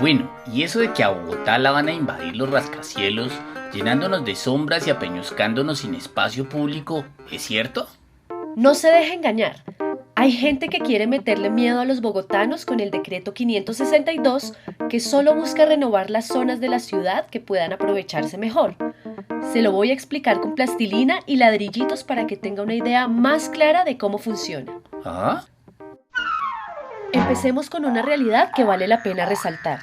Bueno, y eso de que a Bogotá la van a invadir los rascacielos, llenándonos de sombras y apeñuscándonos sin espacio público, ¿es cierto? No se deje engañar. Hay gente que quiere meterle miedo a los bogotanos con el decreto 562, que solo busca renovar las zonas de la ciudad que puedan aprovecharse mejor. Se lo voy a explicar con plastilina y ladrillitos para que tenga una idea más clara de cómo funciona. ¿Ah? Empecemos con una realidad que vale la pena resaltar.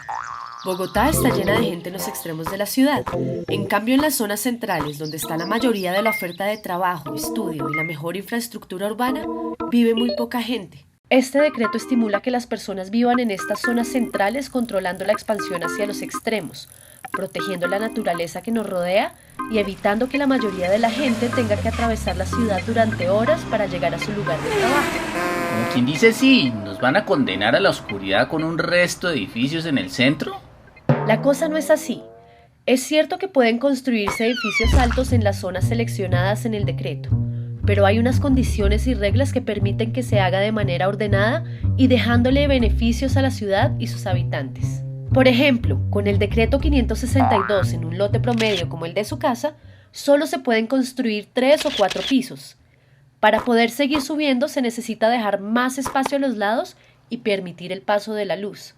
Bogotá está llena de gente en los extremos de la ciudad. En cambio, en las zonas centrales, donde está la mayoría de la oferta de trabajo, estudio y la mejor infraestructura urbana, vive muy poca gente. Este decreto estimula que las personas vivan en estas zonas centrales, controlando la expansión hacia los extremos, protegiendo la naturaleza que nos rodea y evitando que la mayoría de la gente tenga que atravesar la ciudad durante horas para llegar a su lugar de trabajo. Como quien dice, sí, ¿nos van a condenar a la oscuridad con un resto de edificios en el centro? La cosa no es así. Es cierto que pueden construirse edificios altos en las zonas seleccionadas en el decreto, pero hay unas condiciones y reglas que permiten que se haga de manera ordenada y dejándole beneficios a la ciudad y sus habitantes. Por ejemplo, con el decreto 562 en un lote promedio como el de su casa, solo se pueden construir 3 o 4 pisos. Para poder seguir subiendo se necesita dejar más espacio a los lados y permitir el paso de la luz.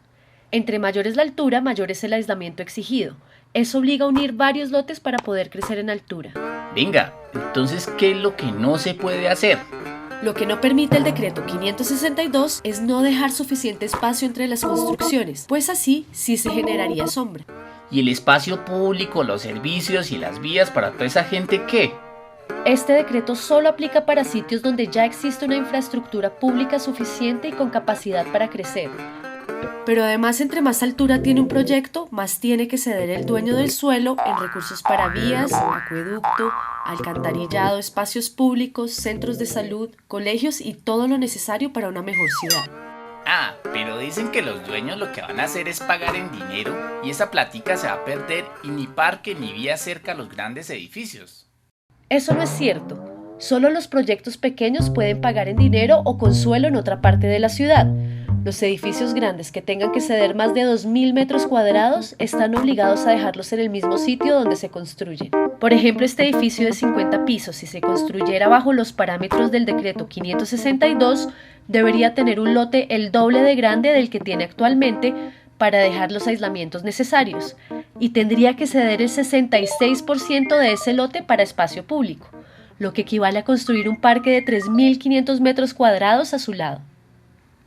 Entre mayor es la altura, mayor es el aislamiento exigido. Eso obliga a unir varios lotes para poder crecer en altura. Venga, entonces, ¿qué es lo que no se puede hacer? Lo que no permite el decreto 562 es no dejar suficiente espacio entre las construcciones, pues así sí se generaría sombra. ¿Y el espacio público, los servicios y las vías para toda esa gente qué? Este decreto solo aplica para sitios donde ya existe una infraestructura pública suficiente y con capacidad para crecer. Pero además, entre más altura tiene un proyecto, más tiene que ceder el dueño del suelo en recursos para vías, acueducto, alcantarillado, espacios públicos, centros de salud, colegios y todo lo necesario para una mejor ciudad. Ah, pero dicen que los dueños lo que van a hacer es pagar en dinero y esa platica se va a perder y ni parque ni vía cerca a los grandes edificios. Eso no es cierto. Solo los proyectos pequeños pueden pagar en dinero o con suelo en otra parte de la ciudad. Los edificios grandes que tengan que ceder más de 2.000 metros cuadrados están obligados a dejarlos en el mismo sitio donde se construyen. Por ejemplo, este edificio de 50 pisos, si se construyera bajo los parámetros del decreto 562, debería tener un lote el doble de grande del que tiene actualmente para dejar los aislamientos necesarios, y tendría que ceder el 66% de ese lote para espacio público, lo que equivale a construir un parque de 3.500 metros cuadrados a su lado.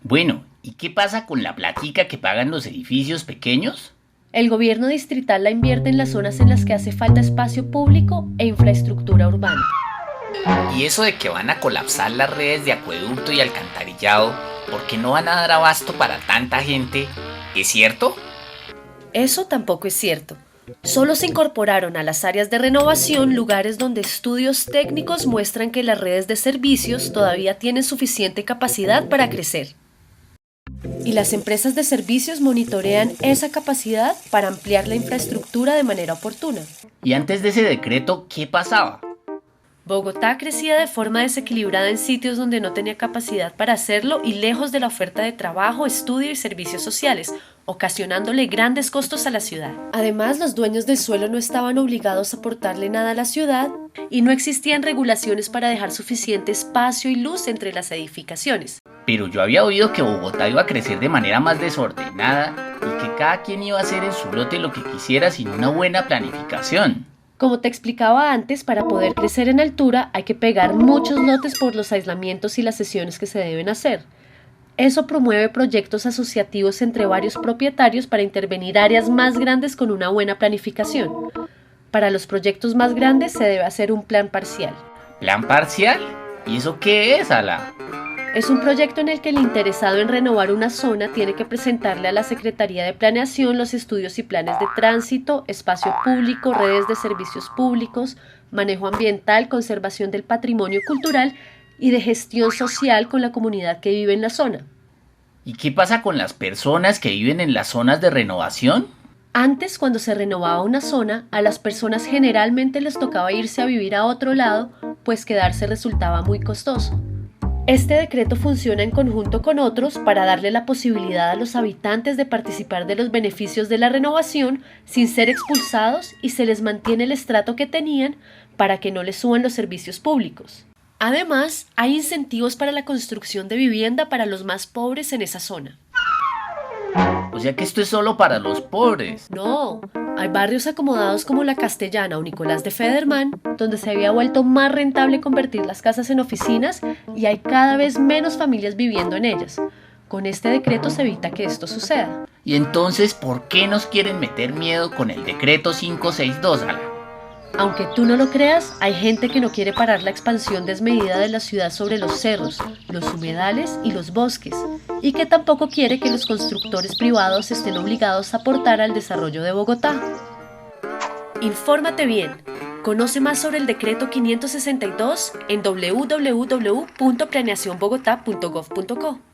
Bueno, ¿y qué pasa con la platica que pagan los edificios pequeños? El gobierno distrital la invierte en las zonas en las que hace falta espacio público e infraestructura urbana. Y eso de que van a colapsar las redes de acueducto y alcantarillado porque no van a dar abasto para tanta gente, ¿es cierto? Eso tampoco es cierto. Solo se incorporaron a las áreas de renovación lugares donde estudios técnicos muestran que las redes de servicios todavía tienen suficiente capacidad para crecer. Y las empresas de servicios monitorean esa capacidad para ampliar la infraestructura de manera oportuna. Y antes de ese decreto, ¿qué pasaba? Bogotá crecía de forma desequilibrada en sitios donde no tenía capacidad para hacerlo y lejos de la oferta de trabajo, estudio y servicios sociales, ocasionándole grandes costos a la ciudad. Además, los dueños del suelo no estaban obligados a aportarle nada a la ciudad y no existían regulaciones para dejar suficiente espacio y luz entre las edificaciones. Pero yo había oído que Bogotá iba a crecer de manera más desordenada y que cada quien iba a hacer en su lote lo que quisiera sin una buena planificación. Como te explicaba antes, para poder crecer en altura hay que pegar muchos lotes por los aislamientos y las sesiones que se deben hacer. Eso promueve proyectos asociativos entre varios propietarios para intervenir áreas más grandes con una buena planificación. Para los proyectos más grandes se debe hacer un plan parcial. ¿Plan parcial? ¿Y eso qué es, Ala? Es un proyecto en el que el interesado en renovar una zona tiene que presentarle a la Secretaría de Planeación los estudios y planes de tránsito, espacio público, redes de servicios públicos, manejo ambiental, conservación del patrimonio cultural y de gestión social con la comunidad que vive en la zona. ¿Y qué pasa con las personas que viven en las zonas de renovación? Antes, cuando se renovaba una zona, a las personas generalmente les tocaba irse a vivir a otro lado, pues quedarse resultaba muy costoso. Este decreto funciona en conjunto con otros para darle la posibilidad a los habitantes de participar de los beneficios de la renovación sin ser expulsados y se les mantiene el estrato que tenían para que no les suban los servicios públicos. Además, hay incentivos para la construcción de vivienda para los más pobres en esa zona. O sea que esto es solo para los pobres. No, hay barrios acomodados como La Castellana o Nicolás de Federman, donde se había vuelto más rentable convertir las casas en oficinas y hay cada vez menos familias viviendo en ellas. Con este decreto se evita que esto suceda. Y entonces, ¿por qué nos quieren meter miedo con el decreto 562, Ala? Aunque tú no lo creas, hay gente que no quiere parar la expansión desmedida de la ciudad sobre los cerros, los humedales y los bosques, y que tampoco quiere que los constructores privados estén obligados a aportar al desarrollo de Bogotá. Infórmate bien. Conoce más sobre el decreto 562 en www.planeacionbogotá.gov.co.